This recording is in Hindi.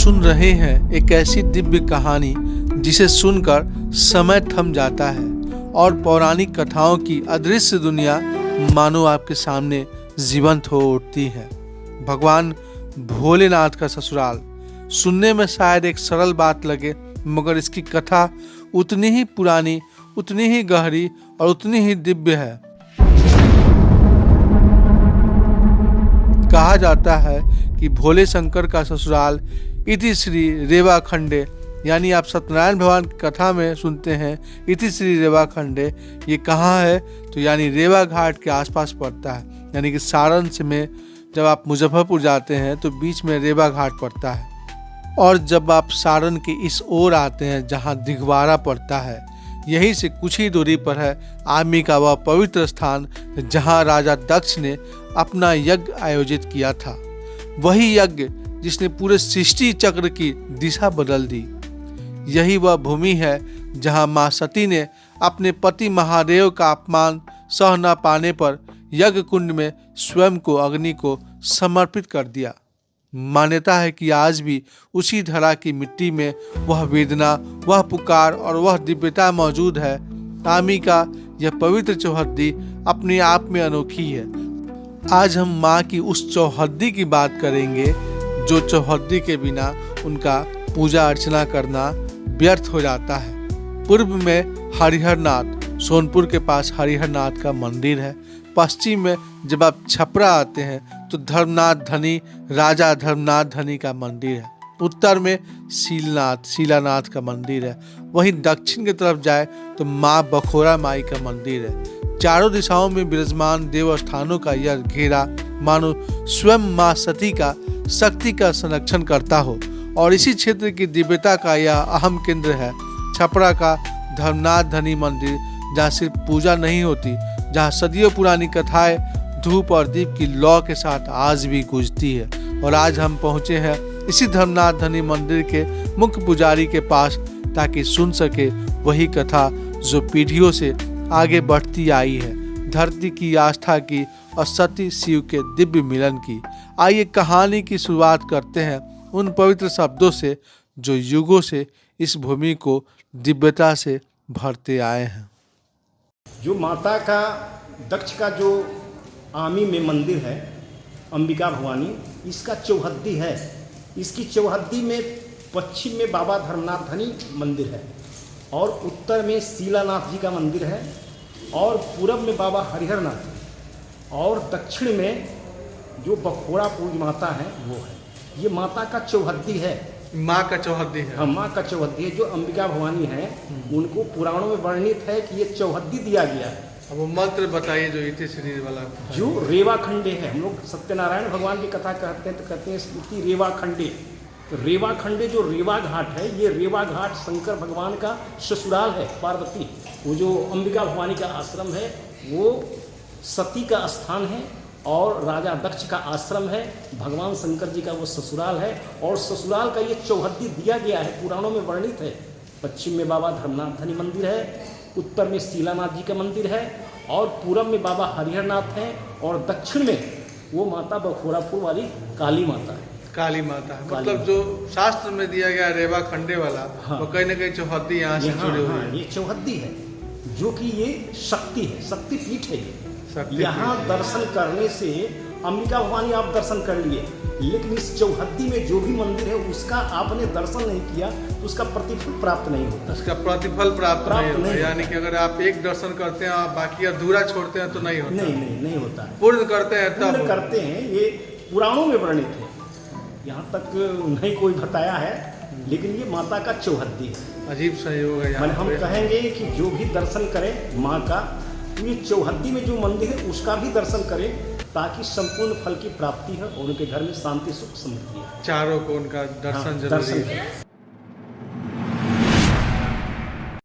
सुन रहे हैं एक ऐसी दिव्य कहानी जिसे सुनकर समय थम जाता है और पौराणिक कथाओं की अदृश्य दुनिया मानो आपके सामने जीवंत हो उठती है। भगवान भोलेनाथ का ससुराल सुनने में शायद एक सरल बात लगे, मगर इसकी कथा उतनी ही पुरानी, उतनी ही गहरी और उतनी ही दिव्य है। कहा जाता है कि भोले शंकर का ससुराल इति श्री रेवा खंडे, यानी आप सत्यनारायण भगवान की कथा में सुनते हैं इति श्री रेवा खंडे, ये कहाँ है तो यानी रेवा घाट के आसपास पड़ता है। यानी कि सारण से में जब आप मुजफ्फरपुर जाते हैं तो बीच में रेवा घाट पड़ता है, और जब आप सारण के इस ओर आते हैं जहाँ दिघवारा पड़ता है, यहीं से कुछ ही दूरी पर है आमी का वह पवित्र स्थान जहाँ राजा दक्ष ने अपना यज्ञ आयोजित किया था। वही यज्ञ जिसने पूरे सृष्टि चक्र की दिशा बदल दी। यही वह भूमि है जहाँ माँ सती ने अपने पति महादेव का अपमान सह न पाने पर यज्ञ कुंड में स्वयं को अग्नि को समर्पित कर दिया। मान्यता है कि आज भी उसी धरा की मिट्टी में वह वेदना, वह पुकार और वह दिव्यता मौजूद है। आमी का यह पवित्र चौहद्दी अपने आप में अनोखी है। आज हम माँ की उस चौहद्दी की बात करेंगे जो चौहद्दी के बिना उनका पूजा अर्चना करना व्यर्थ हो जाता है। पूर्व में हरिहरनाथ, सोनपुर के पास हरिहरनाथ का मंदिर है। पश्चिम में जब आप छपरा आते हैं तो धर्मनाथ धनी, राजा धर्मनाथ धनी का मंदिर है। उत्तर में शीलानाथ का मंदिर है। वहीं दक्षिण की तरफ जाए तो माँ बखोरा माई का मंदिर है। चारों दिशाओं में विराजमान देव स्थानों का यह घेरा मानो स्वयं माँ सती का शक्ति का संरक्षण करता हो, और इसी क्षेत्र की दिव्यता का यह अहम केंद्र है छपरा का धर्मनाथ धनी मंदिर, जहाँ सिर्फ पूजा नहीं होती, जहाँ सदियों पुरानी कथाएं धूप और दीप की लौ के साथ आज भी गूंजती है। और आज हम पहुँचे हैं इसी धर्मनाथ धनी मंदिर के मुख्य पुजारी के पास ताकि सुन सके वही कथा जो पीढ़ियों से आगे बढ़ती आई है, धरती की आस्था की और सती शिव के दिव्य मिलन की। आइए कहानी की शुरुआत करते हैं उन पवित्र शब्दों से जो युगों से इस भूमि को दिव्यता से भरते आए हैं। जो माता का दक्ष का जो आमी में मंदिर है अंबिका भवानी, इसका चौहद्दी है। इसकी चौहद्दी में पश्चिम में बाबा धर्मनाथ धनी मंदिर है, और उत्तर में शीलानाथ जी का मंदिर है, और पूरब में बाबा हरिहरनाथ है, और दक्षिण में जो बखोरापुर माता है वो है। ये माता का चौहद्दी है, माँ का चौहद्दी है। हाँ, माँ का चौहद्दी है। जो अंबिका भवानी है उनको पुराणों में वर्णित है कि ये चौहद्दी दिया गया है। अब वो मंत्र बताइए जो इति श्री वाला, जो रेवा खंडे है। हम लोग सत्यनारायण भगवान की कथा कहते हैं तो कहते हैं स्मृति रेवा खंडे। तो रेवा खंडे जो रेवा घाट है, ये रेवा घाट शंकर भगवान का ससुराल है। पार्वती, वो जो अंबिका भवानी का आश्रम है वो सती का स्थान है, और राजा दक्ष का आश्रम है। भगवान शंकर जी का वो ससुराल है, और ससुराल का ये चौहद्दी दिया गया है, पुराणों में वर्णित है। पश्चिम में बाबा धर्मनाथ धनी मंदिर है, उत्तर में शीलानाथ जी का मंदिर है, और पूरब में बाबा हरिहरनाथ हैं, और दक्षिण में वो माता बखोरापुर वाली काली माता है। काली माता है। मतलब जो शास्त्र में दिया गया रेवा खंडे वाला, हाँ, वो कहीं ना कहीं चौहद्दी यहाँ से जुड़ी हुई है। ये चौहद्दी है जो कि ये शक्ति है, शक्ति पीठ है। ये यहाँ दर्शन करने से अंबिका भवानी आप दर्शन कर लिए, लेकिन इस चौहद्दी में जो भी मंदिर है उसका आपने दर्शन नहीं किया तो उसका प्रतिफल प्राप्त नहीं होता। उसका प्रतिफल प्राप्त नहीं होता। यानी कि अगर आप एक दर्शन करते हैं और बाकी अधूरा छोड़ते हैं तो नहीं होता। नहीं होता है। पूर्ण करते हैं तब करते हैं। ये पुराणों में वर्णित है, यहाँ तक नहीं कोई बताया है, लेकिन ये माता का चौहद्दी है। अजीब संयोग है। हम कहेंगे कि जो भी दर्शन करे माँ का, ये चौहद्दी में जो मंदिर है उसका भी दर्शन करें, ताकि संपूर्ण फल की प्राप्ति हो और उनके घर में शांति सुख समृद्धि है। चारों को उनका दर्शन जरूरी है।